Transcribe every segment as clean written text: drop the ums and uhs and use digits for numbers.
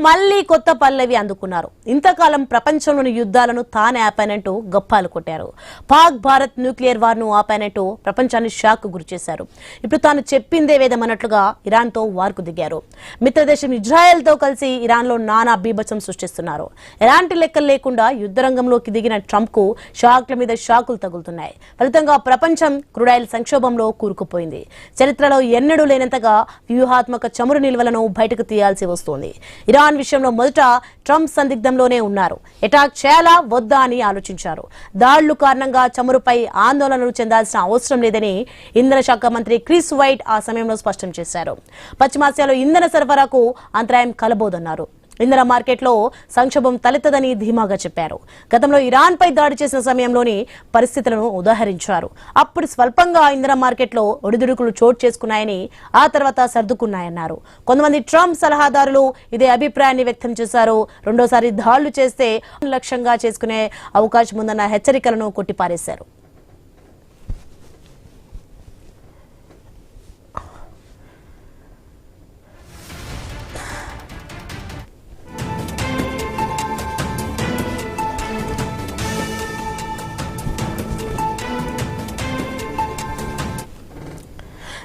మళ్లీ కొత్త పల్లవి అందుకున్నారు. ఇంతకాలం ప్రపంచంలోని యుద్ధాలను తానే ఆపానంటూ గప్పాలు కొట్టారు. పాక్ భారత్ న్యూక్లియర్ వార్ ను ఆపానంటూ ప్రపంచాన్ని షాక్ గురిచేశారు. ఇప్పుడు తాను చెప్పిందే వేదమన్నట్లుగా ఇరాన్ తో వార్కు దిగారు. మిత్రదేశం ఇజ్రాయెల్ తో కలిసి ఇరాన్ లో నానా బీభత్సం సృష్టిస్తున్నారు. ఎలాంటి లెక్కలు లేకుండా యుద్ధ రంగంలోకి దిగిన ట్రంప్ కు షాక్ల మీద షాకులు తగులుతున్నాయి. ఫలితంగా ప్రపంచం క్రూడాయిల్ సంక్షోభంలో కూరుకుపోయింది. చరిత్రలో ఎన్నడూ లేనంతగా వ్యూహాత్మక చమురు నిల్వలను బయటకు తీయాల్సి వస్తోంది. ఇరాన్ విషయంలో మొదట ట్రంప్ సందిగ్ధంలోనే ఉన్నారు. అటాక్ చేయాలా వద్దా అని ఆలోచించారు. దాడుల కారణంగా చమురుపై ఆందోళనలు చెందాల్సిన అవసరం లేదని ఇంధన శాఖ మంత్రి క్రిస్ వైట్ ఆ సమయంలో స్పష్టం చేశారు. పశ్చిమాసియాలో ఇంధన సరఫరాకు అంతరాయం కలబోదన్నారు. ఇంధన మార్కెట్లో సంక్షోభం తలెత్తదని ధీమాగా చెప్పారు. గతంలో ఇరాన్ పై దాడి చేసిన సమయంలోని పరిస్థితులను ఉదాహరించారు. అప్పుడు స్వల్పంగా ఇంధన మార్కెట్లో ఒడిదుడుకులు చోటు చేసుకున్నాయని, ఆ తర్వాత సర్దుకున్నాయన్నారు. కొంతమంది ట్రంప్ సలహాదారులు ఇదే అభిప్రాయాన్ని వ్యక్తం చేశారు. రెండోసారి దాడులు చేస్తే లక్ష్యంగా చేసుకునే అవకాశం ఉందన్న హెచ్చరికలను కొట్టిపారేశారు.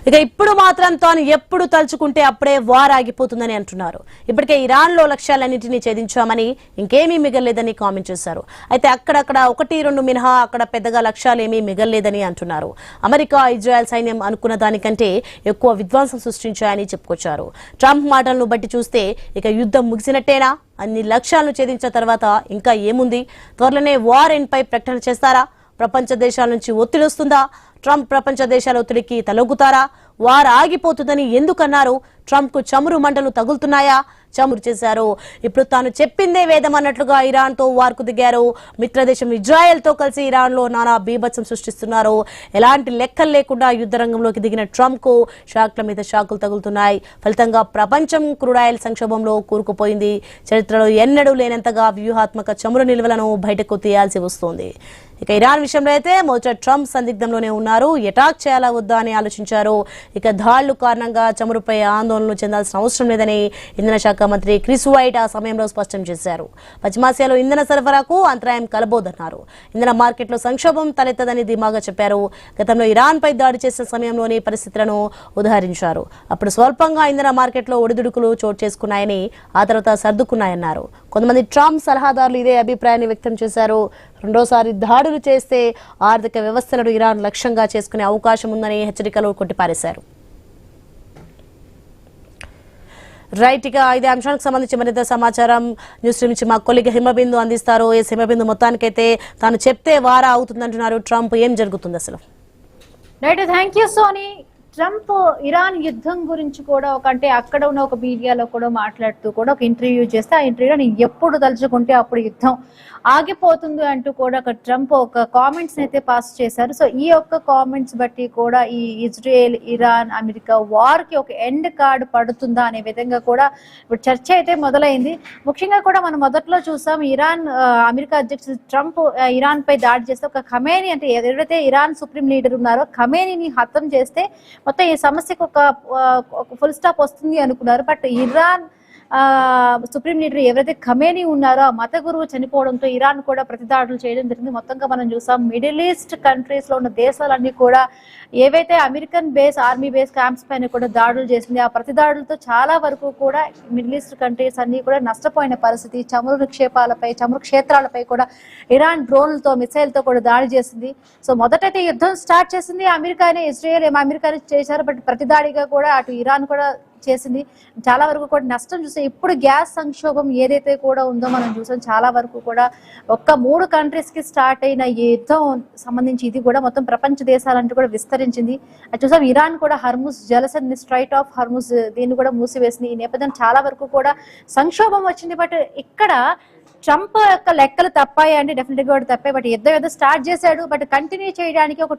ఇక ఇప్పుడు మాత్రం తాను ఎప్పుడు తలుచుకుంటే అప్పుడే వార్ ఆగిపోతుందని అంటున్నారు. ఇప్పటికే ఇరాన్ లో లక్ష్యాలన్నింటినీ ఛేదించామని, ఇంకేమీ మిగల్లేదని కామెంట్ చేశారు. అయితే అక్కడక్కడ 1-2 మినహా అక్కడ పెద్దగా లక్ష్యాలేమీ మిగల్లేదని అంటున్నారు. అమెరికా ఇజ్రాయెల్ సైన్యం అనుకున్న దానికంటే ఎక్కువ విధ్వంసం సృష్టించాయని చెప్పుకొచ్చారు. ట్రంప్ మాటలను బట్టి చూస్తే ఇక యుద్ధం ముగిసినట్టేనా? అన్ని లక్ష్యాలను ఛేదించిన తర్వాత ఇంకా ఏముంది? త్వరలోనే వార్ ఎండ్ పై ప్రకటన చేస్తారా? ప్రపంచ దేశాల నుంచి ఒత్తిడి వస్తుందా? ట్రంప్ ప్రపంచ దేశాల ఒత్తిడికి తలొగ్గుతారా? వారు ఆగిపోతుందని ఎందుకన్నారు? ట్రంప్ కు చమురు మంటలు తగులుతున్నాయా? చమురు చేశారు. ఇప్పుడు తాను చెప్పిందే వేదం అన్నట్లుగా ఇరాన్ తో వార్కు దిగారు. మిత్రదేశం ఇజ్రాయెల్ తో కలిసి ఇరాన్ లో నానా బీభత్సం సృష్టిస్తున్నారు. ఎలాంటి లెక్కలు లేకుండా యుద్ధ రంగంలోకి దిగిన ట్రంప్ కు షాక్ల మీద షాకులు తగులుతున్నాయి. ఫలితంగా ప్రపంచం క్రూడాయిల్ సంక్షోభంలో కూరుకుపోయింది. చరిత్రలో ఎన్నడూ లేనంతగా వ్యూహాత్మక చమురు నిల్వలను బయటకు తీయాల్సి వస్తోంది. ఇక ఇరాన్ విషయంలో అయితే మొదట ట్రంప్ సందిగ్ధంలోనే ఉన్నారు. అటాక్ చేయాలా వద్దా అని ఆలోచించారు. ఇక దాడుల కారణంగా చమురుపై ఆందోళనలు చెందాల్సిన అవసరం లేదని ఇంధన శాఖ మంత్రి క్రిస్ వైట్ ఆ సమయంలో స్పష్టం చేశారు. పశ్చిమాసియాలో ఇంధన సరఫరాకు అంతరాయం కలబోదన్నారు. ఇంధన మార్కెట్లో సంక్షోభం తలెత్తదని ధీమాగా చెప్పారు. గతంలో ఇరాన్ పై దాడి చేసిన సమయంలోని పరిస్థితులను ఉదాహరించారు. అప్పుడు స్వల్పంగా ఇంధన మార్కెట్లో ఒడిదుడుకులు చోటు చేసుకున్నాయని, ఆ తర్వాత సర్దుకున్నాయన్నారు. కొంతమంది ట్రంప్ సలహాదారులు ఇదే అభిప్రాయాన్ని వ్యక్తం చేశారు. రెండోసారి దాడులు చేస్తే ఆర్థిక వ్యవస్థలను ఇరాన్ లక్ష్యంగా చేసుకునే అవకాశం ఉందని హెచ్చరికలు కొట్టిపారేశారు. రైట్, ఇక ఇదే అంశానికి సంబంధించి మరింత సమాచారం న్యూస్ నుంచి మా కొలిగ హిమబిందు అందిస్తారు. ఎస్ హిమబిందు, మొత్తానికైతే తాను చెప్తే వారా అవుతుందంటున్నారు ట్రంప్. ఏం జరుగుతుంది అసలు? Right, thank you Sony. Trump Iran యుద్ధం గురించి కూడా అంటే అక్కడ ఉన్న ఒక మీడియాలో కూడా మాట్లాడుతూ కూడా ఒక ఇంటర్వ్యూ చేస్తే, ఆ ఇంటర్వ్యూలో నేను ఎప్పుడు తలుచుకుంటే అప్పుడు యుద్ధం ఆగిపోతుంది అంటూ కూడా ఒక ట్రంప్ ఒక కామెంట్స్ అయితే పాస్ చేశారు. సో ఈ యొక్క కామెంట్స్ బట్టి కూడా ఈ ఇజ్రాయెల్ ఇరాన్ అమెరికా వార్ కి ఒక ఎండ్ కార్డ్ పడుతుందా అనే విధంగా కూడా ఇప్పుడు చర్చ అయితే మొదలైంది. ముఖ్యంగా కూడా మనం మొదట్లో చూసాం, అమెరికా అధ్యక్షుడు ట్రంప్ ఇరాన్ పై దాడి చేస్తే ఒక ఖమేని అంటే ఎవరైతే ఇరాన్ సుప్రీం లీడర్ ఉన్నారో ఖమేనీని హతం చేస్తే మొత్తం ఈ సమస్యకు ఒక ఫుల్ స్టాప్ వస్తుంది అనుకున్నారు. బట్ ఇరాన్ సుప్రీం లీడర్ ఎవరైతే ఖమేనీ ఉన్నారో ఆ మత గురువు చనిపోవడంతో ఇరాన్ కూడా ప్రతిదాడులు చేయడం జరిగింది. మొత్తంగా మనం చూసాం, మిడిల్ ఈస్ట్ కంట్రీస్ లో ఉన్న దేశాలన్నీ కూడా ఏవైతే American base army base camps పైన కూడా దాడులు చేసింది. ఆ ప్రతిదాడులతో చాలా వరకు కూడా మిడిల్ ఈస్ట్ కంట్రీస్ అన్ని కూడా నష్టపోయిన పరిస్థితి. చమురు క్షేత్రాలపై కూడా ఇరాన్ డ్రోన్లతో మిసైల్తో కూడా దాడి చేసింది. సో మొదటైతే యుద్ధం స్టార్ట్ చేసింది అమెరికానే, ఇజ్రాయెల్ అమెరికానే చేశారు. బట్ ప్రతిదాడిగా కూడా అటు ఇరాన్ కూడా చేసింది. చాలా వరకు కూడా నష్టం చూసాం. ఇప్పుడు గ్యాస్ సంక్షోభం ఏదైతే కూడా ఉందో మనం చూసాం, చాలా వరకు కూడా 3 కంట్రీస్ కి స్టార్ట్ అయిన ఈ యుద్ధం సంబంధించి ఇది కూడా మొత్తం ప్రపంచ దేశాలంటూ కూడా విస్తరించింది. అది చూసాం, ఇరాన్ కూడా హర్ముజ్ జలసంధి స్ట్రైట్ ఆఫ్ హర్ముజ్ దీన్ని కూడా మూసివేసింది. ఈ నేపథ్యం చాలా వరకు కూడా సంక్షోభం వచ్చింది. బట్ ఇక్కడ ట్రంప్ యొక్క లెక్కలు తప్పాయి అంటే డెఫినెట్ గా కూడా తప్పాయి. బట్ యుద్ధం స్టార్ట్ చేశాడు, బట్ కంటిన్యూ చేయడానికి ఒక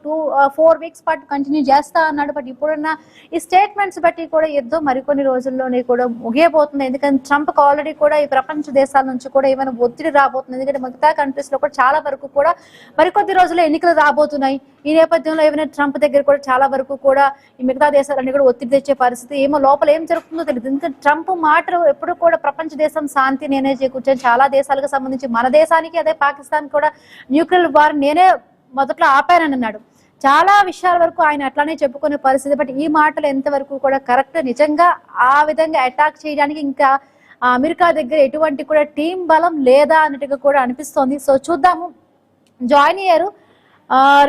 4 వీక్స్ పాటు కంటిన్యూ చేస్తా అన్నాడు. బట్ ఇప్పుడున్న ఈ స్టేట్మెంట్స్ బట్టి కూడా యుద్ధం మరికొన్ని రోజుల్లోనే కూడా ముగియబోతుంది. ఎందుకంటే ట్రంప్ ఆల్రెడీ కూడా ఈ ప్రపంచ దేశాల నుంచి కూడా ఏమైనా ఒత్తిడి రాబోతుంది. ఎందుకంటే మిగతా కంట్రీస్ లో కూడా చాలా వరకు కూడా మరికొద్ది రోజుల్లో ఎన్నికలు రాబోతున్నాయి. ఈ నేపథ్యంలో ఏమైనా ట్రంప్ దగ్గర కూడా చాలా వరకు కూడా ఈ మిగతా దేశాలన్నీ కూడా ఒత్తిడి తెచ్చే పరిస్థితి, ఏమో లోపల ఏం జరుగుతుందో తెలియదు. ఎందుకంటే ట్రంప్ మాటలు ఎప్పుడు కూడా ప్రపంచ దేశం శాంతి నేనే చేకూర్చాను, చాలా దేశాలకు సంబంధించి మన దేశానికి అదే పాకిస్తాన్ కూడా న్యూక్లియర్ వార్ నేనే మొదట్లో ఆపానని అన్నాడు. చాలా విషయాల వరకు ఆయన అట్లానే చెప్పుకునే పరిస్థితి. బట్ ఈ మాటలు ఎంతవరకు కూడా కరెక్ట్, నిజంగా ఆ విధంగా అటాక్ చేయడానికి ఇంకా అమెరికా దగ్గర ఎటువంటి కూడా టీం బలం లేదా అన్నట్టుగా కూడా అనిపిస్తోంది. సో చూద్దాము. జాయిన్ అయ్యారు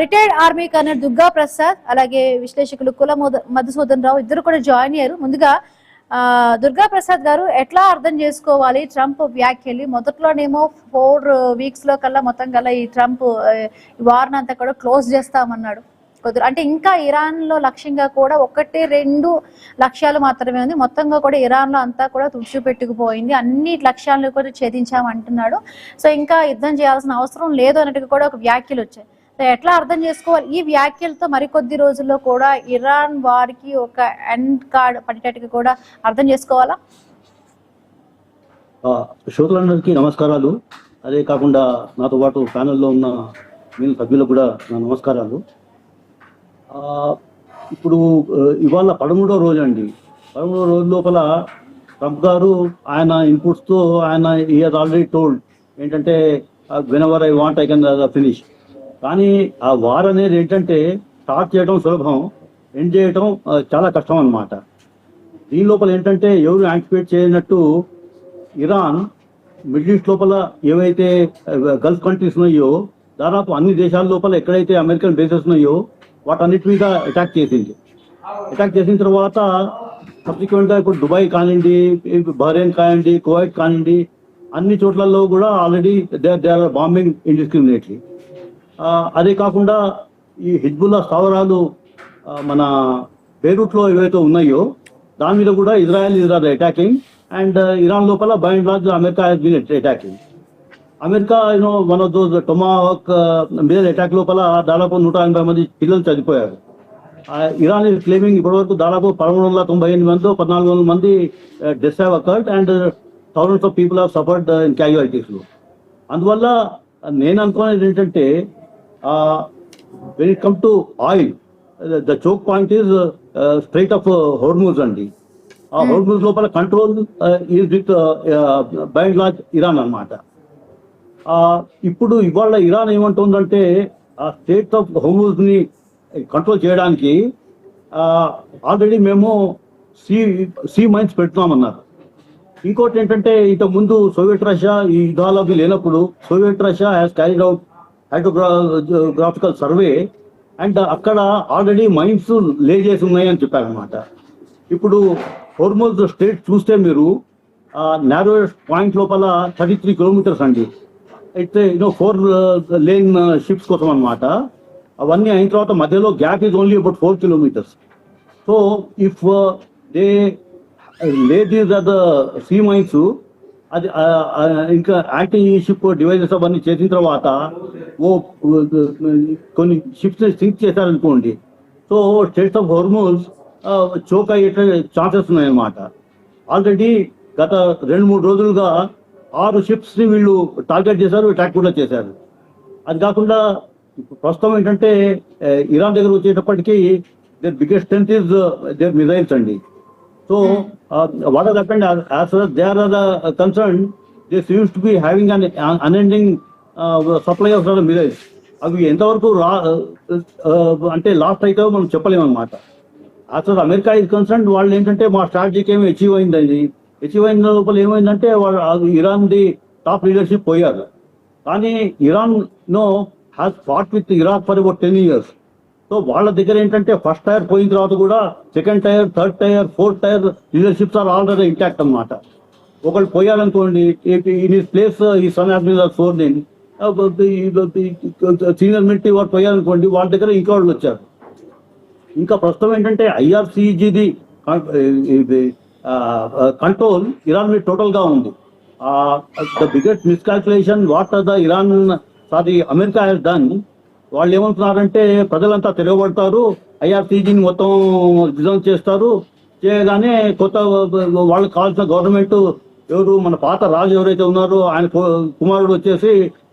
retired army colonel Durga Prasad, అలాగే విశ్లేషకులు కుల మధుసూదన్ రావు, ఇద్దరు కూడా జాయిన్ అయ్యారు. ముందుగా దుర్గా ప్రసాద్ గారు, ఎట్లా అర్థం చేసుకోవాలి ట్రంప్ వ్యాఖ్యలు? మొదట్లోనేమో 4 వీక్స్ లో కల్లా మొత్తం కల్లా ఈ ట్రంప్ వార్ని అంతా కూడా క్లోజ్ చేస్తామన్నాడు. అంటే ఇంకా ఇరాన్ లో లక్ష్యంగా కూడా 1-2 లక్ష్యాలు మాత్రమే ఉంది, మొత్తంగా కూడా ఇరాన్ లో అంతా కూడా తుడిచిపెట్టుకుపోయింది, అన్ని లక్ష్యాలను కూడా ఛేదించామంటున్నాడు. సో ఇంకా యుద్ధం చేయాల్సిన అవసరం లేదు అన్నట్టుగా కూడా ఒక వ్యాఖ్యలు వచ్చాయి. ఎట్లా అర్థం చేసుకోవాలి ఈ వ్యాఖ్యలతో? మరికొద్ది రోజుల్లో కూడా ఇరాన్ వారికి ఒక ఎండ్ కార్డ్ పడేటట్టుగా కూడా అర్థం చేసుకోవాలా? శ్రోతలందరికీ నమస్కారాలు. అదే కాకుండా నాతో పాటు ప్యానెల్లో ఉన్న మీ సభ్యులకు కూడా నా నమస్కారాలు. ఇప్పుడు ఇవాళ 13వ రోజు అండి. 13వ రోజు లోపల ట్రంప్ గారు ఆయన ఇన్పుట్స్తో ఆయన ఈ హాజ్ ఆల్రెడీ టోల్డ్ ఏంటంటే whenever I want I can finish. కానీ ఆ వార్ అనేది ఏంటంటే స్టార్ట్ చేయడం సులభం, ఎండ్ చేయడం చాలా కష్టం అన్నమాట. దీని లోపల ఏంటంటే ఎవరు యాంటిసిపేట్ చేయనట్టు ఇరాన్ మిడిల్ ఈస్ట్ లోపల ఏవైతే గల్ఫ్ కంట్రీస్ ఉన్నాయో దాదాపు అన్ని దేశాల లోపల ఎక్కడైతే అమెరికన్ బేసెస్ ఉన్నాయో వాటన్నిటి మీద అటాక్ చేసింది. అటాక్ చేసిన తర్వాత సబ్సిక్వెంట్గా ఇప్పుడు దుబాయ్ కానివ్వండి, బహ్రెయిన్ కానివ్వండి, కువైట్ కానివ్వండి, అన్ని చోట్లలో కూడా already they are bombing indiscriminately. అదే కాకుండా ఈ హిజ్బుల్లా స్థావరాలు మన బేరూట్లో ఏవైతే ఉన్నాయో దాని మీద కూడా ఇజ్రాయెల్ అటాకింగ్, అండ్ ఇరాన్ లోపల by and large America has been attacking. America one of those tomahawk మీద అటాక్ లోపల దాదాపు 180 మంది పిల్లలు చనిపోయారు. ఇరాన్ ఈజ్ క్లెయిమింగ్ ఇప్పటివరకు దాదాపు 1398 మంది 1400 మంది deaths have occurred and thousands of people have suffered in క్యాజువాలిటీస్లో. అందువల్ల నేను అనుకునేది ఏంటంటే when it comes to oil, the choke point is Strait of Hormuz అండి. ఆ హోర్ముజ్ లోపల control is with by and large Iran అన్నమాట. ఇప్పుడు ఇవాళ ఇరాన్ ఏమంటుందంటే ఆ స్టేట్ ఆఫ్ హోర్ముజ్ ని కంట్రోల్ చేయడానికి ఆల్రెడీ మేము సీ మైన్స్ పెడుతున్నామన్నారు. ఇంకోటి ఏంటంటే ఇంతకు ముందు సోవియట్ రష్యా ఈ యుద్ధాలకి లేనప్పుడు Soviet Russia has carried out hydrographical survey and అక్కడ ఆల్రెడీ మైన్స్ లే చేసి ఉన్నాయని చెప్పారనమాట. ఇప్పుడు హోర్ముజ్ స్టేట్ చూస్తే మీరు నారోయెస్ట్ పాయింట్ లోపల 33 కిలోమీటర్స్ అండి. అయితే 4 లేన్ షిప్స్ కోసం అనమాట. అవన్నీ అయిన తర్వాత మధ్యలో gap is only about 4 kilometres. So if they lay these are the sea mines, అది ఇంకా యాంటీ షిప్ డివైజెస్ అవన్నీ చేసిన తర్వాత కొన్ని షిప్స్ సింక్ చేశారనుకోండి, so states of Hormuz choke అయ్యే ఛాన్సెస్ ఉన్నాయన్నమాట. ఆల్రెడీ గత 2-3 రోజులుగా 6 షిప్స్ ని వీళ్ళు టార్గెట్ చేశారు, అటాక్ కూడా చేశారు. అది కాకుండా ప్రస్తుతం ఏంటంటే ఇరాన్ దగ్గర వచ్చేటప్పటికి their biggest strength is their missiles అండి. So, what has happened as far as they are concerned, they seems to be having an unending supply of missiles. అవి ఎంతవరకు అంటే లాస్ట్ అయితే మనం చెప్పలేము అనమాట. As for America is concern వాళ్ళు ఏంటంటే మా స్ట్రాటజీకి ఏమి అచీవ్ అయిందండి. అచీవ్ అయిన లోపల ఏమైందంటే వాళ్ళు ఇరాన్ ది టాప్ లీడర్షిప్ పోయారు. కానీ Iran has fought with Iraq for about 10 years. So వాళ్ళ దగ్గర ఏంటంటే ఫస్ట్ టైర్ పోయిన తర్వాత కూడా second tier, third tier, fourth tier leaderships are already intact అనమాట. ఒకళ్ళు పోయారనుకోండి, ఇన్ హిస్ ప్లేస్ ఈ సన్ అడ్మిరల్ సోర్నిన్ సీనియర్ మిలిటరీ వారు పోయారనుకోండి, వాళ్ళ దగ్గర ఇంకా వాళ్ళు వచ్చారు. ఇంకా ప్రస్తుతం ఏంటంటే ఐఆర్సీజీది కంట్రోల్ ఇరాన్ మీద టోటల్ గా ఉంది. The biggest miscalculation what the Iran America has done. వాళ్ళు ఏమంటున్నారంటే ప్రజలంతా తిరగబడతారు, ఐఆర్సీజీని మొత్తం డిజైన్ చేస్తారు, చేయగానే కొత్త వాళ్ళకి కావాల్సిన గవర్నమెంట్ ఎవరు మన పాత రాజు ఎవరైతే ఉన్నారో ఆయన కుమారుడు వచ్చేసి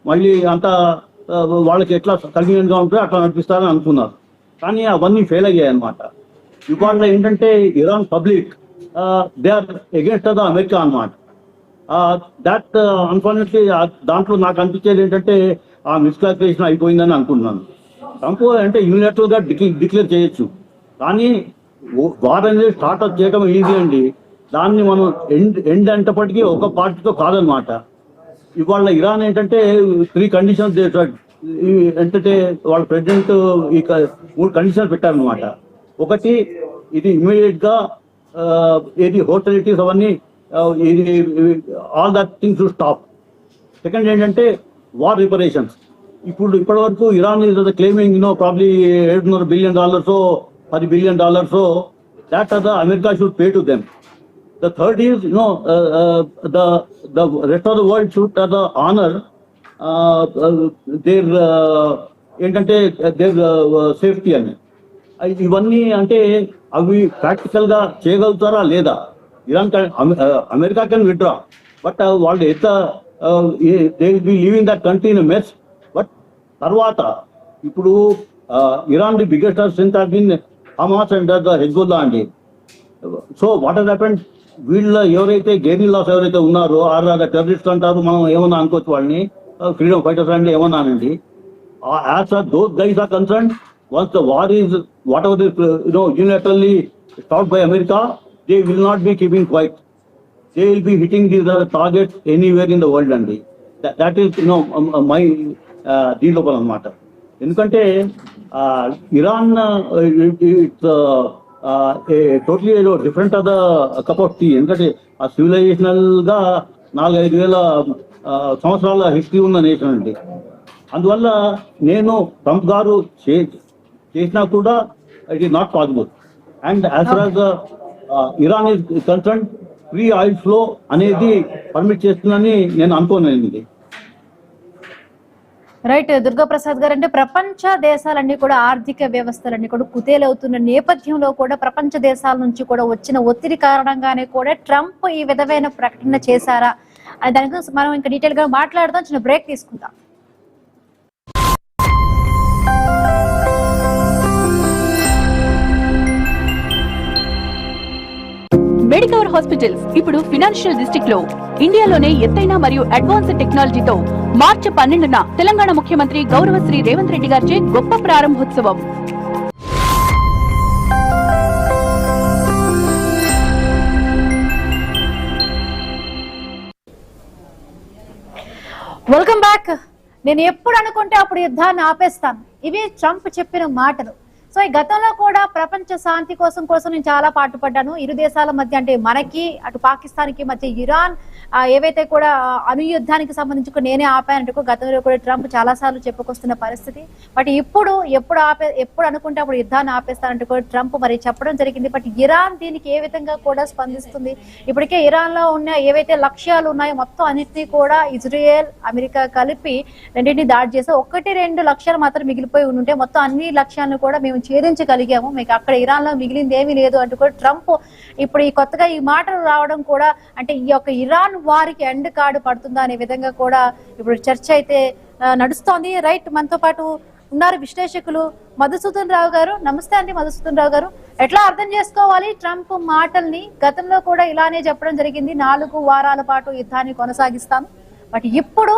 మళ్ళీ అంతా వాళ్ళకి ఎట్లా కన్వీనియంట్ గా ఉంటే అట్లా నడిపిస్తారని అనుకున్నారు. కానీ అవన్నీ ఫెయిల్ అయ్యాయి అనమాట. ఇవాళ ఏంటంటే Iran public they are against the America అనమాట. దాట్ అన్ఫార్చునేట్లీ దాంట్లో నాకు అనిపించేది ఏంటంటే ఆ మిస్కాల్కులేషన్ అయిపోయిందని అనుకుంటున్నాను. ట్రంప్ అంటే యూనిలాటరల్ గా డిక్లేర్ చేయొచ్చు, కానీ వార్ అనేది స్టార్ట్అప్ చేయడం ఈజీ అండి. దాన్ని మనం ఎండ్ అంటప్పటికీ ఒక పార్టీతో కాదనమాట. ఇవాళ ఇరాన్ ఏంటంటే 3 కండిషన్స్ ఏంటంటే వాళ్ళ ప్రెసిడెంట్ ఈ 3 కండిషన్స్ పెట్టారనమాట. ఒకటి, ఇది ఇమీడియట్ గా ఏది హోటలిటీస్ అవన్నీ ఇది all that things to stop. Second ఏంటంటే వార్ రిపరేషన్స్. ఇప్పటి వరకు Iran is claiming probably $700 billion, $10 billion. That the America should pay to them. The third is, the rest of the world should honor their ఏంటంటే their safety అని. ఇవన్నీ అంటే అవి practical గా చేయగలుగుతారా లేదా? Iran America can withdraw, but వాళ్ళు they will be leaving that country in mess. But తర్వాత ఇప్పుడు Iran the biggest strength has been Hamas and the Hezbollah అండి. సో వాట్ హస్ హ్యాపెండ్, వీళ్ళ ఎవరైతే గెరిల్లాస్ ఎవరైతే ఉన్నారో టెర్రరిస్ట్ అంటారు, మనం ఏమన్నా అనుకోవచ్చు వాళ్ళని, ఫ్రీడమ్ ఫైటర్స్ అంటే ఏమన్నానండి. As those guys are concern, once the war is whatever is unilaterally stopped by America, they will not be keeping quiet. They will be hitting these targets anywhere in the world అండి. That is my దీనిలోపల అన్నమాట. ఎందుకంటే Iran it's totally different of the cup of tea. ఎందుకంటే ఆ civilisational గా 4-5 వేల సంవత్సరాల history ఉన్న నేషన్ అండి. అందువల్ల నేను ట్రంప్ గారు చేసినా కూడా it is not possible. And as far as Iran is concern, free oil flow అనేది పర్మిట్ చేస్తుందని నేను అనుకోనండి. రైట్ దుర్గా ప్రసాద్ గారు, అంటే ప్రపంచ దేశాలన్నీ కూడా ఆర్థిక వ్యవస్థలన్నీ కూడా కుదేలవుతున్న నేపథ్యంలో కూడా ప్రపంచ దేశాల నుంచి కూడా వచ్చిన ఒత్తిడి కారణంగానే కూడా ట్రంప్ ఈ విధమైన ప్రకటన చేశారా అని దాని గురించి మనం ఇంకా డీటెయిల్ గా మాట్లాడదాం. చిన్న బ్రేక్ తీసుకుందాం. మెడికవర్ హాస్పిటల్స్ ఇప్పుడు ఫినాన్షియల్ డిస్ట్రిక్ట్ లో ఇండియాలోనే ఎత్తైన మరియు అడ్వాన్స్డ్ టెక్నాలజీతో మార్చి 12న తెలంగాణ ముఖ్యమంత్రి గౌరవ శ్రీ రేవంత్ రెడ్డి గారిచే గొప్ప ప్రారంభోత్సవం. Welcome back. నేను ఎప్పుడు అనుకుంటే అప్పుడు యుద్ధాన్ని ఆపేస్తాను, ఇవి ట్రంప్ చెప్పిన మాటలు. సో ఈ గతంలో కూడా ప్రపంచ శాంతి కోసం నేను చాలా పాటుపడ్డాను. ఇరు దేశాల మధ్య, అంటే మనకి అటు పాకిస్తాన్ కి మధ్య ఇరాన్ ఏవైతే కూడా అనుయుద్ధానికి సంబంధించి నేనే ఆపానంటూ గతంలో కూడా ట్రంప్ చాలా సార్లు చెప్పుకొస్తున్న పరిస్థితి. బట్ ఎప్పుడు అనుకుంటే అప్పుడు యుద్ధాన్ని ఆపేస్తానంటూ కూడా ట్రంప్ మరి చెప్పడం జరిగింది. బట్ ఇరాన్ దీనికి ఏ విధంగా కూడా స్పందిస్తుంది? ఇప్పటికే ఇరాన్ లో ఉన్న ఏవైతే లక్ష్యాలు ఉన్నాయో మొత్తం అన్నింటినీ కూడా ఇజ్రాయెల్, అమెరికా కలిపి రెండింటిని దాడి చేసి 1-2 లక్ష్యాలు మాత్రం మిగిలిపోయి ఉంటే మొత్తం అన్ని లక్ష్యాలను కూడా మేము ఛేదించగలిగాము, మీకు అక్కడ ఇరాన్ లో మిగిలింది ఏమీ లేదు అంటూ కూడా ట్రంప్ ఇప్పుడు ఈ కొత్తగా ఈ మాటలు రావడం కూడా అంటే ఈ యొక్క ఇరాన్ వారికి ఎండ్ కార్డు పడుతుందా అనే విధంగా కూడా ఇప్పుడు చర్చ అయితే నడుస్తోంది. రైట్, మనతో పాటు ఉన్నారు విశ్లేషకులు మధుసూదన్ రావు గారు. నమస్తే అండి మధుసూదన్ రావు గారు. ఎట్లా అర్థం చేసుకోవాలి ట్రంప్ మాటల్ని? గతంలో కూడా ఇలానే చెప్పడం జరిగింది, 4 వారాల పాటు యుద్ధాన్ని కొనసాగిస్తాను, బట్ ఎప్పుడు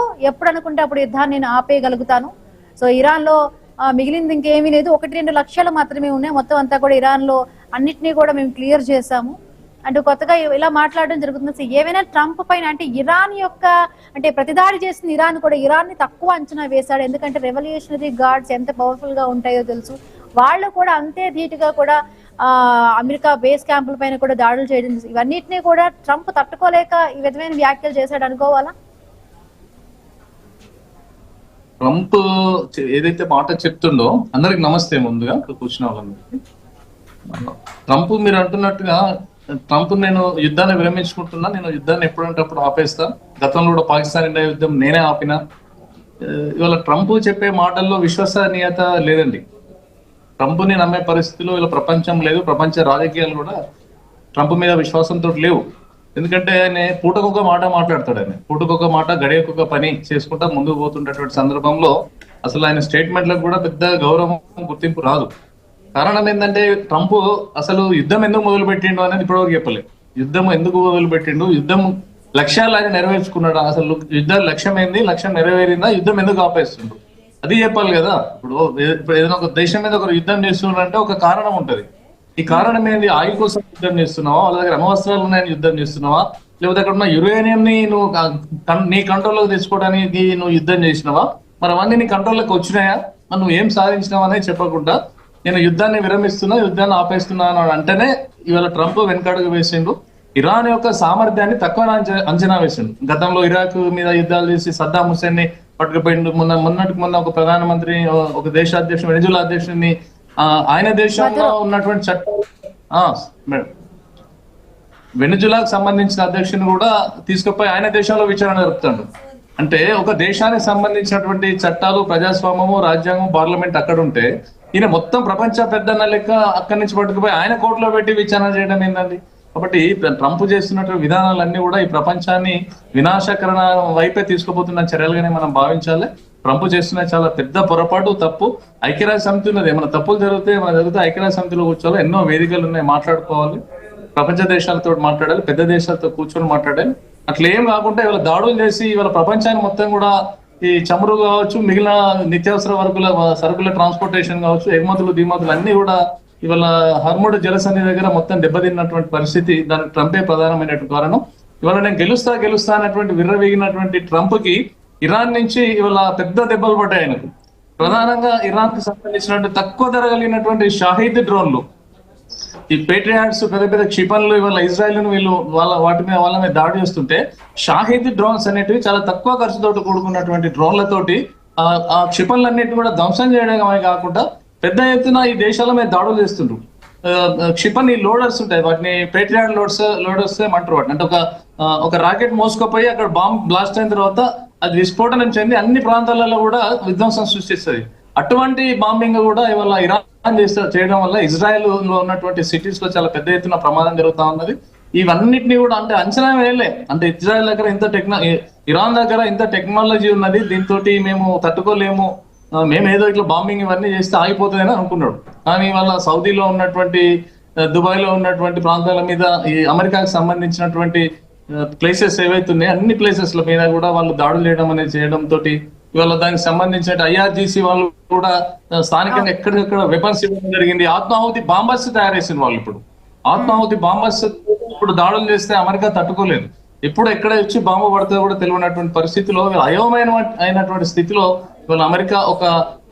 అనుకుంటే అప్పుడు యుద్ధాన్ని నేను ఆపేయగలుగుతాను. సో ఇరాన్ లో మిగిలింది ఇంకేమీ లేదు, 1-2 లక్ష్యాలు మాత్రమే ఉన్నాయి, మొత్తం అంతా కూడా ఇరాన్ లో అన్నిటినీ కూడా మేము క్లియర్ చేశాము అంటూ కొత్తగా ఇలా మాట్లాడడం జరుగుతుంది. ఏమైనా ట్రంప్ పైన అంటే ఇరాన్ యొక్క అంటే ప్రతిదాడి చేసిన ఇరాన్ కూడా ఇరాన్ ని తక్కువ అంచనా వేశాడు. ఎందుకంటే రెవల్యూషనరీ గార్డ్స్ ఎంత పవర్ఫుల్ గా ఉంటాయో తెలుసు, వాళ్ళు కూడా అంతే ధీటుగా కూడా అమెరికా బేస్ క్యాంపుల పైన కూడా దాడులు చేయడం, ఇవన్నిటినీ కూడా ట్రంప్ తట్టుకోలేక ఈ విధమైన వ్యాఖ్యలు చేశాడు అనుకోవాలా? ట్రంప్ ఏదైతే మాట చెప్తుండో, అందరికి నమస్తే ముందుగా కూర్చున్న వాళ్ళందరికీ. ట్రంప్ మీరు అంటున్నట్టుగా ట్రంప్ నేను యుద్ధాన్ని విరమించుకుంటున్నా, నేను యుద్ధాన్ని ఎప్పుడంటే అప్పుడు ఆపేస్తా, గతంలో కూడా పాకిస్తాన్ ఇండియా యుద్ధం నేనే ఆపిన. ఇవాళ ట్రంప్ చెప్పే మాటల్లో విశ్వసనీయత లేదండి. ట్రంప్ని నమ్మే పరిస్థితిలో ఇలా ప్రపంచం లేదు, ప్రపంచ రాజకీయాలు కూడా ట్రంప్ మీద విశ్వాసంతో లేవు. ఎందుకంటే ఆయన పూటకొక మాట మాట్లాడతాడు. ఆయన పూటకొక మాట గడియకొక పని చేసుకుంటా ముందుకు పోతుండేటువంటి సందర్భంలో అసలు ఆయన స్టేట్మెంట్లకు కూడా పెద్ద గౌరవం గుర్తింపు రాదు. కారణం ఏంటంటే ట్రంప్ అసలు యుద్ధం ఎందుకు మొదలు పెట్టిండు అనేది ఇప్పటివరకు చెప్పలేదు. యుద్ధం ఎందుకు మొదలు పెట్టిండు, యుద్ధం లక్ష్యాలు ఆయన నెరవేర్చుకున్నాడు, అసలు యుద్ధ లక్ష్యం ఏంది, లక్ష్యం నెరవేరిందా, యుద్ధం ఎందుకు ఆపేస్తుండ్రు అది చెప్పాలి కదా. ఇప్పుడు ఏదైనా ఒక దేశం మీద ఒక యుద్ధం చేస్తున్నారంటే ఒక కారణం ఉంటది. ఈ కారణం ఏంది? ఆయిల్ కోసం యుద్ధం చేస్తున్నావా, వాళ్ళ దగ్గర అణవస్త్రాలు ఉన్నాయని యుద్ధం చేస్తున్నావా, లేకపోతే అక్కడ ఉన్న యురేనియం ని నువ్వు నీ కంట్రోల్లోకి తెచ్చుకోవడానికి నువ్వు యుద్ధం చేసినావా, మరి అవన్నీ నీ కంట్రోల్లోకి వచ్చినాయా, మరి నువ్వు ఏం సాధించినావా అనేది చెప్పకుండా నేను యుద్ధాన్ని విరమిస్తున్నా, యుద్ధాన్ని ఆపేస్తున్నా అని అంటేనే ఇవాళ ట్రంప్ వెనకడుగు వేసిండు. ఇరాన్ యొక్క సామర్థ్యాన్ని తక్కువ అంచనా వేసిండు. గతంలో ఇరాక్ మీద యుద్ధాలు చేసి సద్దాం హుస్సేన్ ని పట్టుకుపోయిండు. మొన్నటికి మొన్న ఒక ప్రధానమంత్రి, ఒక దేశ అధ్యక్షుడు, వెనిజులా అధ్యక్షుడిని ఆయన దేశంలో ఉన్నటువంటి చట్టాలు వెనిజులాకు సంబంధించిన అధ్యక్షుని కూడా తీసుకుపోయి ఆయన దేశంలో విచారణ జరుపుతాడు. అంటే ఒక దేశానికి సంబంధించినటువంటి చట్టాలు, ప్రజాస్వామ్యము, రాజ్యాంగం, పార్లమెంట్ అక్కడ ఉంటే ఈయన మొత్తం ప్రపంచ పెద్దన్న లెక్క అక్కడి నుంచి పట్టుకుపోయి ఆయన కోర్టులో పెట్టి విచారణ చేయడం ఏంటండి? కాబట్టి ట్రంప్ చేస్తున్నటువంటి విధానాలన్నీ కూడా ఈ ప్రపంచాన్ని వినాశకరణ వైపే తీసుకుపోతున్న చర్యలుగానే మనం భావించాలి. ట్రంప్ చేస్తున్న చాలా పెద్ద పొరపాటు, తప్పు. ఐక్యరాజ్య సమితి ఉన్నది, ఏమైనా తప్పులు జరిగితే ఐక్యరాజ్య సమితిలో కూర్చోవాలి. ఎన్నో వేదికలు ఉన్నాయి, మాట్లాడుకోవాలి. ప్రపంచ దేశాలతో మాట్లాడాలి, పెద్ద దేశాలతో కూర్చొని మాట్లాడాలి. అట్లా ఏం కాకుండా ఇవాళ దాడులు చేసి ఇవాళ ప్రపంచాన్ని మొత్తం కూడా ఈ చమురు కావచ్చు, మిగిలిన నిత్యావసర సరుకుల ట్రాన్స్పోర్టేషన్ కావచ్చు, ఎగుమతులు దిగుమతులు అన్ని కూడా ఇవాళ హర్ముడ్ జలసంధి దగ్గర మొత్తం దెబ్బతిన్నటువంటి పరిస్థితి. దానికి ట్రంపే ప్రధానమైనటువంటి కారణం. ఇవాళ నేను గెలుస్తా అన్నటువంటి విర్రవీగినటువంటి ట్రంప్ కి ఇరాన్ నుంచి ఇవాళ పెద్ద దెబ్బలు పడ్డాయి ఆయనకు. ప్రధానంగా ఇరాన్ కి సంబంధించినటువంటి తక్కువ ధర కలిగినటువంటి షాహీద్ డ్రోన్లు, ఈ పేట్రియాట్స్, పెద్ద పెద్ద క్షిపణులు ఇవాళ ఇజ్రాయెల్ వీళ్ళు వాళ్ళ మీద దాడి చేస్తుంటే షాహీద్ డ్రోన్స్ అనేటివి చాలా తక్కువ ఖర్చుతో కూడుకున్నటువంటి డ్రోన్లతోటి ఆ క్షిపణులన్నిటిని కూడా ధ్వంసం చేయడమే కాకుండా పెద్ద ఎత్తున ఈ దేశాల మీద దాడులు చేస్తుండ్రు. క్షిపణి లోడర్స్ ఉంటాయి, వాటిని పేట్రియాట్ లోడర్స్ ఏమంటారు వాటిని. అంటే ఒక రాకెట్ మోసుకుపోయి అక్కడ బాంబ్ బ్లాస్ట్ అయిన తర్వాత అది విస్ఫోటనం చెంది అన్ని ప్రాంతాలలో కూడా విధ్వంసం సృష్టిస్తుంది. అటువంటి బాంబింగ్ కూడా ఇవాళ ఇరాన్ చేయడం వల్ల ఇజ్రాయెల్ లో ఉన్నటువంటి సిటీస్ లో చాలా పెద్ద ఎత్తున ప్రమాదం జరుగుతా ఉన్నది. ఇవన్నిటిని కూడా అంటే అంచనా వేయలే. అంటే ఇజ్రాయెల్ దగ్గర ఇరాన్ దగ్గర ఇంత టెక్నాలజీ ఉన్నది, దీంతో మేము తట్టుకోలేము, మేము ఏదో ఇట్లా బాంబింగ్ ఇవన్నీ చేస్తే ఆగిపోతుందని అనుకున్నాడు. కానీ వాళ్ళ సౌదీలో ఉన్నటువంటి, దుబాయ్ లో ఉన్నటువంటి ప్రాంతాల మీద ఈ అమెరికాకు సంబంధించినటువంటి ప్లేసెస్ ఏవైతే ఉన్నాయో అన్ని ప్లేసెస్ల మీద కూడా వాళ్ళు దాడులు చేయడం అనేది చేయడంతో ఇవాళ దానికి సంబంధించిన ఐఆర్జీసీ వాళ్ళు కూడా స్థానికంగా ఎక్కడికక్కడ వెపన్స్ ఇవ్వడం జరిగింది. ఆత్మాహుతి బాంబర్స్ తయారు చేసిన వాళ్ళు ఇప్పుడు ఆత్మాహుతి బాంబర్స్ ఇప్పుడు దాడులు చేస్తే అమెరికా తట్టుకోలేదు. ఎప్పుడు ఎక్కడ వచ్చి బాంబు పడితే కూడా తెలియనటువంటి పరిస్థితిలో, అయినటువంటి స్థితిలో ఇవాళ అమెరికా ఒక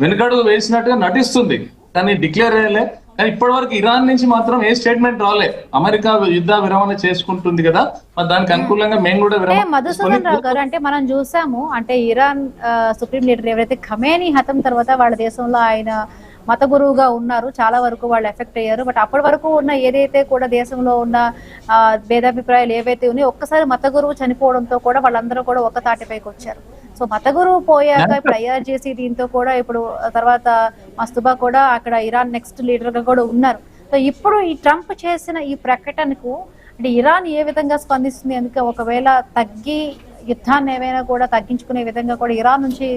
వెనుకడుగు వేసినట్టుగా నటిస్తుంది, కానీ డిక్లేర్ అయ్యలే. కానీ ఇప్పటి వరకు ఇరాన్ నుంచి మాత్రం ఏ స్టేట్మెంట్ రాలే. అమెరికా యుద్ధ విరమణ చేసుకుంటుంది కదా, మరి దానికి అనుకూలంగా మేము కూడా మధుసూదన్ రావు గారు, అంటే మనం చూసాము, అంటే ఇరాన్ సుప్రీం లీడర్ ఎవరైతే ఖమేనీ హతం తర్వాత వాళ్ళ దేశంలో ఆయన మత గురువుగా ఉన్నారు, చాలా వరకు వాళ్ళు ఎఫెక్ట్ అయ్యారు. బట్ అప్పటి వరకు ఉన్న ఏదైతే కూడా దేశంలో ఉన్న భేదాభిప్రాయాలు ఏవైతే ఉన్నాయో ఒక్కసారి మత గురువు చనిపోవడంతో కూడా వాళ్ళందరూ కూడా ఒక్క తాటిపైకి వచ్చారు. సో మత గురువు పోయాక ఇప్పుడు ఐఆర్జీసీ దీంతో కూడా ఇప్పుడు తర్వాత మస్తుబా కూడా అక్కడ ఇరాన్ నెక్స్ట్ లీడర్ గా కూడా ఉన్నారు. సో ఇప్పుడు ఈ ట్రంప్ చేసిన ఈ ప్రకటనకు అంటే ఇరాన్ ఏ విధంగా స్పందిస్తుంది? అందుకే ఒకవేళ తగ్గి యుద్ధాన్ని ఏమైనా కూడా తగ్గించుకునే విధంగా కూడా ఇరాన్ నుంచి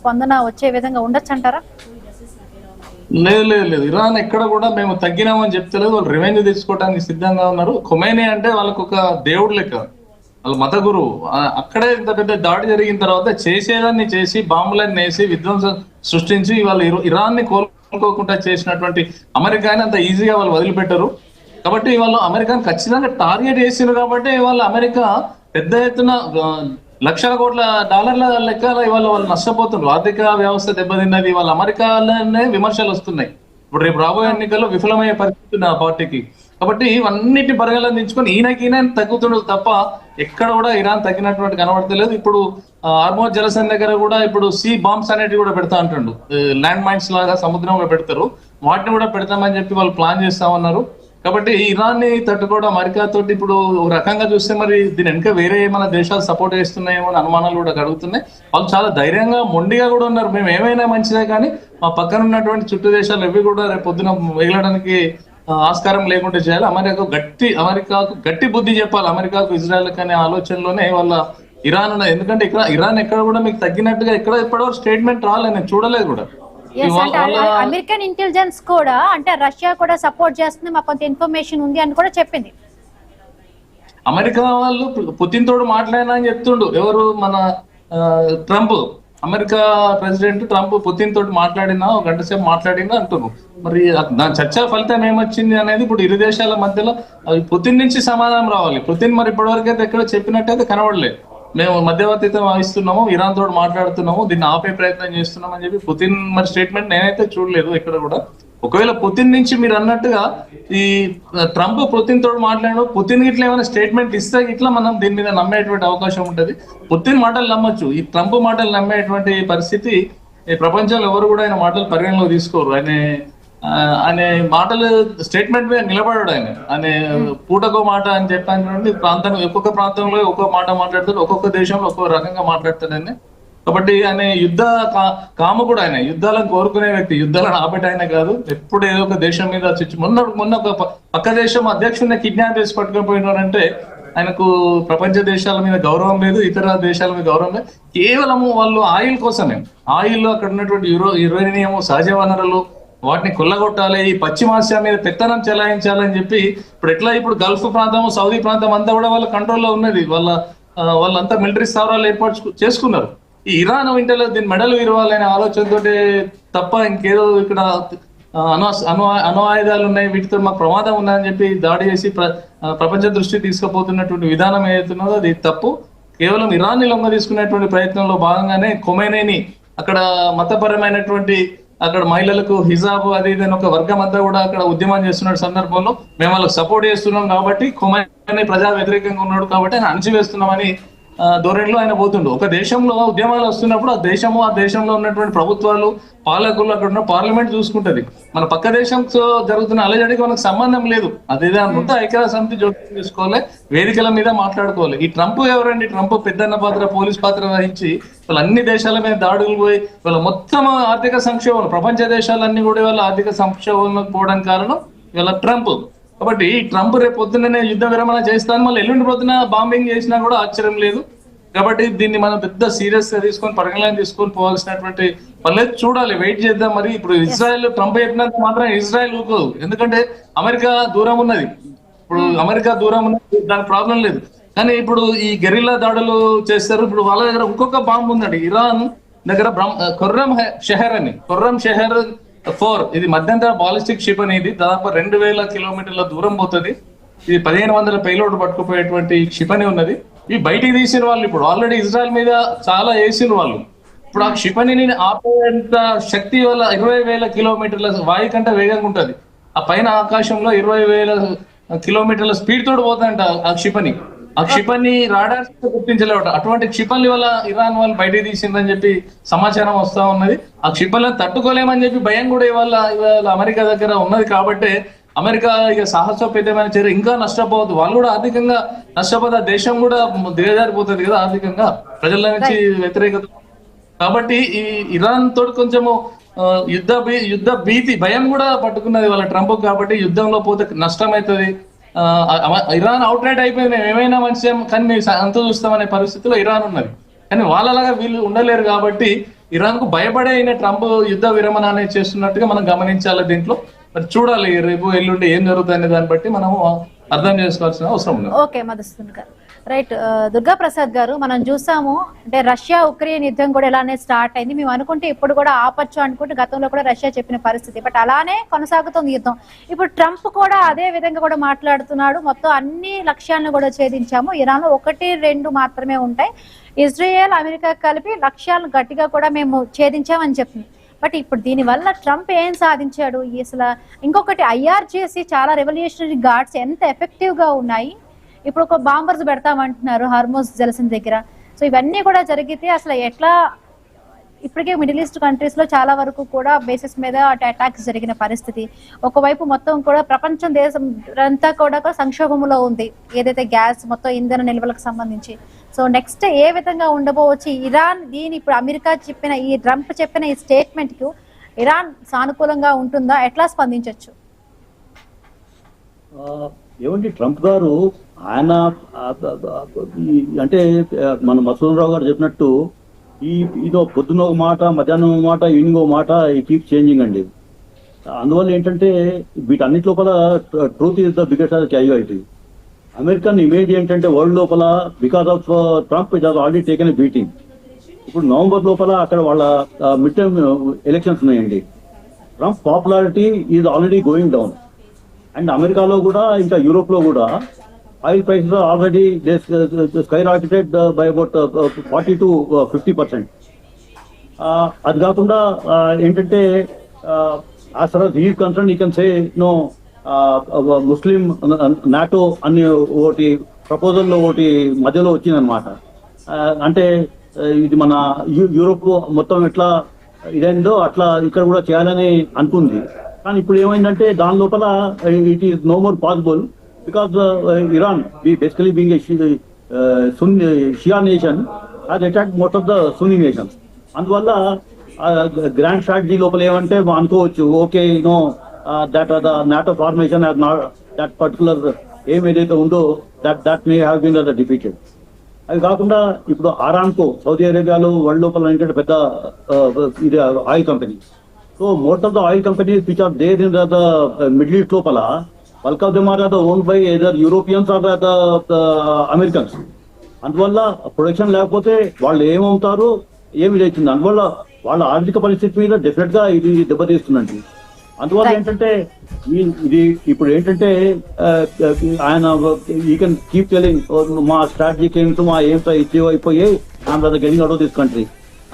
స్పందన వచ్చే విధంగా ఉండొచ్చు అంటారా? లేదు, ఇరాన్ ఎక్కడ కూడా మేము తగ్గినామని చెప్తలేదు. వాళ్ళు రివెంజ్ తెచ్చుకోవడానికి సిద్ధంగా ఉన్నారు. ఖొమైనీ అంటే వాళ్ళకు ఒక దేవుడు లెక్క, వాళ్ళ మత గురువు. అక్కడే ఇంత పెద్ద దాడి జరిగిన తర్వాత చేసేదాన్ని చేసి బాంబులన్నీ వేసి విధ్వంసం సృష్టించి వాళ్ళు ఇరాన్ ని కోలుకోకుండా చేసినటువంటి అమెరికాని అంత ఈజీగా వాళ్ళు వదిలిపెట్టరు. కాబట్టి వాళ్ళు అమెరికాని ఖచ్చితంగా టార్గెట్ చేసినారు. కాబట్టి వాళ్ళు అమెరికా పెద్ద ఎత్తున లక్షల కోట్ల డాలర్ల లెక్కల ఇవాళ వాళ్ళు నష్టపోతున్నారు. ఆర్థిక వ్యవస్థ దెబ్బతిన్నది. వాళ్ళ అమెరికాలోనే విమర్శలు వస్తున్నాయి. ఇప్పుడు రేపు రాబోయే ఎన్నికల్లో విఫలమయ్యే పరిస్థితి ఉంది ఆ పార్టీకి. కాబట్టి ఇవన్నిటిని పరిగణించుకొని ఈయన తగ్గుతుండదు తప్ప ఎక్కడ కూడా ఇరాన్ తగ్గినటువంటి కనబడతలేదు. ఇప్పుడు హార్మోజ్ జలసంధి దగ్గర కూడా ఇప్పుడు సీ బాంబ్స్ అనేటివి కూడా పెడతా అంటుండు. ల్యాండ్ మైన్స్ లాగా సముద్రంలో పెడతారు, వాటిని కూడా పెడతామని చెప్పి వాళ్ళు ప్లాన్ చేస్తా ఉన్నారు. కాబట్టి ఇరాన్ ని తట్టుకోవడం అమెరికా తోటి ఇప్పుడు ఒక రకంగా చూస్తే మరి దీని వెనుక వేరే ఏమైనా దేశాలు సపోర్ట్ చేస్తున్నాయేమో అని అనుమానాలు కూడా కలుగుతున్నాయి. వాళ్ళు చాలా ధైర్యంగా మొండిగా కూడా ఉన్నారు, మేము ఏమైనా మంచిదే కానీ మా పక్కన ఉన్నటువంటి చుట్టూ దేశాలు ఎవి కూడా రేపు పొద్దున మిగలడానికి ఆస్కారం లేకుండా చేయాలి, అమెరికాకు గట్టి బుద్ధి చెప్పాలి, అమెరికాకు ఇజ్రాయెల్ అనే ఆలోచనలోనే వాళ్ళ ఇరాన్ ఉన్నది. ఎందుకంటే ఇక్కడ ఇరాన్ ఎక్కడ కూడా మీకు తగ్గినట్టుగా ఎక్కడ ఇప్పటివరకు స్టేట్మెంట్ రాలేదు, నేను చూడలేదు కూడా. అమెరికన్ ఇంటెలిజెన్స్ కూడా అంటే రష్యా కూడా సపోర్ట్ చేస్తుంది, మాకు కొంత ఇన్ఫర్మేషన్ ఉంది అని కూడా చెప్పింది. అమెరికా వాళ్ళు పుతిన్ తోడు మాట్లాడినా అని చెప్తుండు ఎవరు, మన Trump, America president Trump Putin తోటి మాట్లాడినా ఒక గంట సేపు మాట్లాడినా అంటున్నారు. మరి దాని చర్చ ఫలితం ఏమొచ్చింది అనేది ఇప్పుడు ఇరు దేశాల మధ్యలో పుతిన్ నుంచి సమాధానం రావాలి. పుతిన్ మరి ఇప్పటివరకు అయితే ఎక్కడ చెప్పినట్టయితే కనబడలేదు. మేము మధ్యవర్తిత్వం వహిస్తున్నాము, ఇరాన్ తోటి మాట్లాడుతున్నాము, దీన్ని ఆపే ప్రయత్నం చేస్తున్నాం అని చెప్పి పుతిన్ మరి స్టేట్మెంట్ నేనైతే చూడలేదు ఎక్కడ కూడా. ఒకవేళ పుతిన్ నుంచి మీరు అన్నట్టుగా ఈ ట్రంప్ పుతిన్ తోటి మాట్లాడు, పుతిన్ ఇట్లా ఏమైనా స్టేట్మెంట్ ఇస్తే ఇట్లా మనం దీని మీద నమ్మేటువంటి అవకాశం ఉంటుంది. పుతిన్ మాటలు నమ్మొచ్చు, ఈ ట్రంప్ మాటలు నమ్మేటువంటి పరిస్థితి ఈ ప్రపంచంలో ఎవరు కూడా ఆయన మాటలు పరిగణలో తీసుకోరు. ఆయన మాటలు స్టేట్మెంట్ మీద నిలబడాడు. ఆయన పూటకో మాట అని చెప్పాను, ఒక్కొక్క ప్రాంతంలో ఒక్కొక్క మాట మాట్లాడతాడు, ఒక్కొక్క దేశంలో ఒక్కొక్క రకంగా మాట్లాడతాడు. కాబట్టి ఆయన కాముకుడు, ఆయన యుద్ధాలను కోరుకునే వ్యక్తి, యుద్ధాలను ఆపేట ఆయన కాదు. ఎప్పుడు ఏదో ఒక దేశం మీద మొన్న ఒక పక్క దేశం అధ్యక్షుడిని కిడ్నాప్ చేసి పట్టుకొని పోయినారంటే ఆయనకు ప్రపంచ దేశాల మీద గౌరవం లేదు, ఇతర దేశాల మీద గౌరవం లేదు. కేవలం వాళ్ళు ఆయిల్ కోసమే, ఆయిల్ అక్కడ ఉన్నటువంటి యురేనియం సహజ వనరులు వాటిని కొల్లగొట్టాలి, ఈ పశ్చిమాసియా మీద పెత్తనం చెలాయించాలని చెప్పి ఇప్పుడు గల్ఫ్ ప్రాంతం, సౌదీ ప్రాంతం అంతా కూడా వాళ్ళ కంట్రోల్లో ఉన్నది. వాళ్ళంతా మిలిటరీ స్థావరాలు ఏర్పాటు చేసుకున్నారు. ఈ ఇరాన్ ఇంటలో దీని మెడలు విరవాలనే ఆలోచనతో తప్ప ఇంకేదో ఇక్కడ అణు ఆయుధాలు ఉన్నాయి, వీటితో మాకు ప్రమాదం ఉందని చెప్పి దాడి చేసి ప్రపంచ దృష్టి తీసుకుపోతున్నటువంటి విధానం ఏదైతున్నదో అది తప్పు. కేవలం ఇరాన్ ని లొంగ తీసుకునేటువంటి ప్రయత్నంలో భాగంగానే ఖొమైనీని అక్కడ మతపరమైనటువంటి అక్కడ మహిళలకు హిజాబ్ అది ఇది ఒక వర్గం అంతా కూడా అక్కడ ఉద్యమం చేస్తున్న సందర్భంలో మేము వాళ్ళకి సపోర్ట్ చేస్తున్నాం కాబట్టి, ఖొమైనీ ప్రజా వ్యతిరేకంగా ఉన్నాడు కాబట్టి ఆయన అణచివేస్తున్నామని ధోరణిలో ఆయన పోతుండు. ఒక దేశంలో ఉద్యమాలు వస్తున్నప్పుడు ఆ దేశంలో ఉన్నటువంటి ప్రభుత్వాలు, పాలకులు, అక్కడ ఉన్న పార్లమెంట్ చూసుకుంటది. మన పక్క దేశంతో జరుగుతున్న అలజడికి మనకు సంబంధం లేదు. అదేదా ఉంటే ఐక్యరాజ్య సమితి జోక్యం తీసుకోవాలి, వేదికల మీద మాట్లాడుకోవాలి. ఈ ట్రంప్ ఎవరండి? ట్రంప్ పెద్దన్న పాత్ర, పోలీస్ పాత్ర వహించి వాళ్ళ అన్ని దేశాల మీద దాడులు పోయి వాళ్ళ మొత్తం ఆర్థిక సంక్షోభం, ప్రపంచ దేశాలన్నీ కూడా వాళ్ళ ఆర్థిక సంక్షోభంలో పోవడానికి కారణం వీళ్ళ ట్రంప్. కాబట్టి ట్రంప్ రేపు పొద్దున్నే యుద్ధ విరమణ చేస్తాను, మళ్ళీ ఎల్లుండి పొద్దున బాంబింగ్ చేసినా కూడా ఆశ్చర్యం లేదు. కాబట్టి దీన్ని మనం పెద్ద సీరియస్ గా తీసుకొని పరిగణలోకి తీసుకొని పోవాల్సినటువంటి పర్లేదు, చూడాలి, వెయిట్ చేద్దాం. మరి ఇప్పుడు ఇజ్రాయెల్ ట్రంప్ చెప్పినంత మాత్రం ఇజ్రాయెల్ ఊరుకోదు, ఎందుకంటే అమెరికా దూరం ఉన్నది. ఇప్పుడు అమెరికా దూరం ఉన్నది, దానికి ప్రాబ్లం లేదు. కానీ ఇప్పుడు ఈ గెరిల్లా దాడులు చేస్తారు. ఇప్పుడు వాళ్ళ దగ్గర ఇంకొక బాంబు ఉందండి, ఇరాన్ దగ్గర ఖుర్రం షెహర్ 4, ఇది మధ్యంతర బాలిస్టిక్ షిప్ అనేది దాదాపు 2000 కిలోమీటర్ల దూరం పోతుంది. ఇది 1500 పేలోడ్ పట్టుకుపోయేటువంటి క్షిపణి ఉన్నది. ఇవి బయటికి తీసిన వాళ్ళు ఇప్పుడు ఆల్రెడీ ఇజ్రాయెల్ మీద చాలా వేసిన వాళ్ళు. ఇప్పుడు ఆ క్షిపణిని ఆపేంత శక్తి వల్ల 20,000 కిలోమీటర్ల వాయు కంటే వేగంగా ఉంటది. ఆ పైన ఆకాశంలో 20,000 కిలోమీటర్ల స్పీడ్ తోటి పోతుందంట ఆ క్షిపణి. ఆ క్షిపణి రాడార్స్ గుర్తించలేవట. అటువంటి క్షిపణి వల్ల ఇరాన్ వాళ్ళు బయటికి తీసిందని చెప్పి సమాచారం వస్తా ఉన్నది. ఆ క్షిపణిని తట్టుకోలేమని చెప్పి భయం కూడా ఇవాళ అమెరికా దగ్గర ఉన్నది. కాబట్టి అమెరికా ఇక సాహసోపేతమైన చర్య ఇంకా నష్టపోవద్దు, వాళ్ళు కూడా ఆర్థికంగా నష్టపోతే దేశం కూడా దిగజారిపోతుంది కదా ఆర్థికంగా, ప్రజల నుంచి వ్యతిరేకత. కాబట్టి ఈ ఇరాన్ తోటి కొంచెము యుద్ధ భీతి భయం కూడా పట్టుకున్నది వాళ్ళ ట్రంప్. కాబట్టి యుద్ధంలో పోతే నష్టం అవుతుంది. ఇరాన్ అవుట్ రైట్ అయిపోయింది, మేము ఏమైనా మంచి కానీ మేము అంత చూస్తామనే పరిస్థితిలో ఇరాన్ ఉన్నది. కానీ వాళ్ళలాగా వీళ్ళు ఉండలేరు. కాబట్టి ఇరాన్ కు భయపడే ట్రంప్ యుద్ధ విరమణ అనేది చేస్తున్నట్టుగా మనం గమనించాలి. దీంట్లో మరి చూడాలి రేపు ఎల్లుండి ఏం జరుగుతుంది దాన్ని బట్టి మనము అర్థం చేసుకోవాల్సిన అవసరం ఉంది. ఓకే మధుసూదన్ గారు, రైట్. దుర్గా ప్రసాద్ గారు, మనం చూసాము అంటే రష్యా ఉక్రెయిన్ యుద్ధం కూడా ఇలానే స్టార్ట్ అయింది. మేము అనుకుంటే ఇప్పుడు కూడా ఆపచ్చు అనుకుంటే గతంలో కూడా రష్యా చెప్పిన పరిస్థితి, బట్ అలానే కొనసాగుతుంది యుద్ధం. ఇప్పుడు ట్రంప్ కూడా అదే విధంగా కూడా మాట్లాడుతున్నాడు, మొత్తం అన్ని లక్ష్యాలను కూడా ఛేదించాము, ఇరాన్ లో 1-2 మాత్రమే ఉంటాయి, ఇజ్రాయెల్ అమెరికా కలిపి లక్ష్యాలను గట్టిగా కూడా మేము ఛేదించామని చెప్తుంది. బట్ ఇప్పుడు దీనివల్ల ట్రంప్ ఏం సాధించాడు? అసలు ఇంకొకటి IRGC చాలా రెవల్యూషనరీ గార్డ్స్ ఎంత ఎఫెక్టివ్ గా ఉన్నాయి. ఇప్పుడు ఒక బాంబర్స్ పెడతామంటున్నారు హార్మోస్ జలసంధి దగ్గర. సో ఇవన్నీ కూడా జరిగితే అసలు ఎట్లా ఇప్పటికే మిడిల్ ఈస్ట్ కంట్రీస్ లో చాలా వరకు కూడా బేసిస్ మీద అటాక్స్ జరిగిన పరిస్థితి. ఒకవైపు మొత్తం కూడా ప్రపంచం దేశం అంతా కూడా సంక్షోభంలో ఉంది, ఏదైతే గ్యాస్ మొత్తం ఇంధన నిల్వలకు సంబంధించి. సో నెక్స్ట్ ఏ విధంగా ఉండబోవచ్చు ఇరాన్ దీని ఇప్పుడు అమెరికా చెప్పిన ఈ ట్రంప్ చెప్పిన ఈ స్టేట్మెంట్ కు ఇరాన్ సానుకూలంగా ఉంటుందా, ఎట్లా స్పందించవచ్చు? ఏమండి ట్రంప్ గారు ఆయన అంటే మన మసూదరావు గారు చెప్పినట్టు ఇదో పొద్దున ఒక మాట, మధ్యాహ్నం ఒక మాట, ఈవినింగ్ ఒక మాట, ఈ కీప్ చేంజింగ్ అండి. అందువల్ల ఏంటంటే వీటన్నిటి లోపల truth is the biggest casualty. American image ఏంటంటే వరల్డ్ లోపల because of Trump it has already taken a beating. ఇప్పుడు నవంబర్ లోపల అక్కడ వాళ్ళ మిడ్ టర్మ్ ఎలక్షన్స్ ఉన్నాయండి. Trump popularity is already going down. And అమెరికాలో కూడా ఇంకా యూరోప్ లో కూడా oil prices already sky rocketed by about 40 to 50%. అది కాకుండా ఏంటంటే as far as he is concern, you can say no Muslim NATO అని ఒకటి ప్రపోజల్లో ఒకటి మధ్యలో వచ్చిందనమాట. అంటే ఇది మన యూరోప్ మొత్తం ఎట్లా ఇదైందో అట్లా ఇక్కడ కూడా చేయాలని అనుకుంది. కానీ ఇప్పుడు ఏమైందంటే దాని లోపల it is no more possible because Iran basically being Shia nation has attacked most of the Sunni nations. అందువల్ల గ్రాండ్ స్ట్రాటజీ లోపల ఏమంటే అనుకోవచ్చు, okay you know that the NATO formation has not that particular ఏం ఏదైతే ఉందో that may have been defeated. అవి కాకుండా ఇప్పుడు ఆరామ్కో సౌదీ అరేబియాలో వరల్డ్ లోపల ఏంటంటే పెద్ద ఇది oil company. So most of the oil companies which are there in the Middle East లోపల bulk of them are own by either Europeans or the Americans. అందువల్ల ప్రొడక్షన్ లేకపోతే వాళ్ళు ఏమవుతారు, ఏమి లేచింది. అందువల్ల వాళ్ళ ఆర్థిక పరిస్థితి మీద డెఫినెట్ గా ఇది దెబ్బతీస్తుందండి. అందువల్ల ఏంటంటే ఇది ఇప్పుడు ఏంటంటే ఆయన యూ కెన్ కీప్ టెలింగ్ మా స్ట్రాటజీ ఏమిటో మా ఏమిటో ఇచ్చేవ్ అయిపోయాయి, I'm the getting out of this country.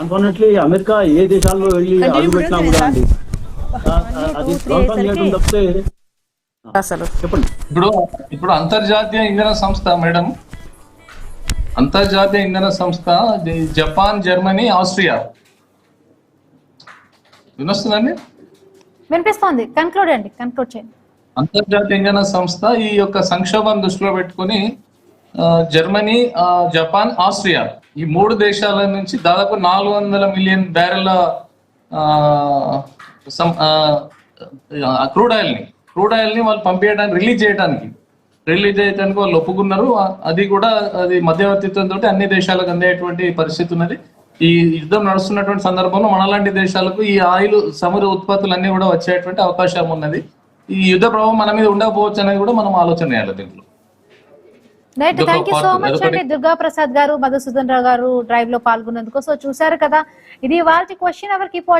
Unfortunately America ఏ దేశాల్లో వెళ్ళి అడుగు పెట్టినా కూడా అండి అది ధ్వంసం చేయడం తప్పితే. చెప్పండి. ఇప్పుడు అంతర్జాతీయ ఇంధన సంస్థ మేడం, అంతర్జాతీయ ఇంధన సంస్థ జపాన్, జర్మనీ, ఆస్ట్రియా వినొస్తుందండి? వినిపిస్తోంది. కన్క్లూడ్ చేయండి. అంతర్జాతీయ ఇంధన సంస్థ ఈ యొక్క సంక్షోభం దృష్టిలో పెట్టుకుని జర్మనీ, జపాన్, ఆస్ట్రియా ఈ 3 దేశాల నుంచి దాదాపు 400 మిలియన్ బ్యారెల క్రూడ్ ఆయిల్ ని వాళ్ళు పంపించడానికి రిలీజ్ చేయడానికి వాళ్ళు ఒప్పుకున్నారు. అది కూడా అది మధ్యవర్తిత్వంతో అన్ని దేశాలకు అందేటువంటి పరిస్థితి ఉన్నది. ఈ యుద్ధం నడుస్తున్నటువంటి సందర్భంలో మనలాంటి దేశాలకు ఈ ఆయిల్ సముద్ర ఉత్పత్తులు అన్ని కూడా వచ్చేటువంటి అవకాశం ఉన్నది. ఈ యుద్ధ ప్రభావం మన మీద ఉండకపోవచ్చు అనేది కూడా మనం ఆలోచన చేయాలి దీంట్లో. Right, thank you so much అండి దుర్గా ప్రసాద్ గారు, మధుసూదన్ రావు గారు డ్రైవ్ లో పాల్గొన్నందుకు. సో చూసారు కదా, ఇది వాళ్ళ క్వశ్చన్ అవర్. కీప్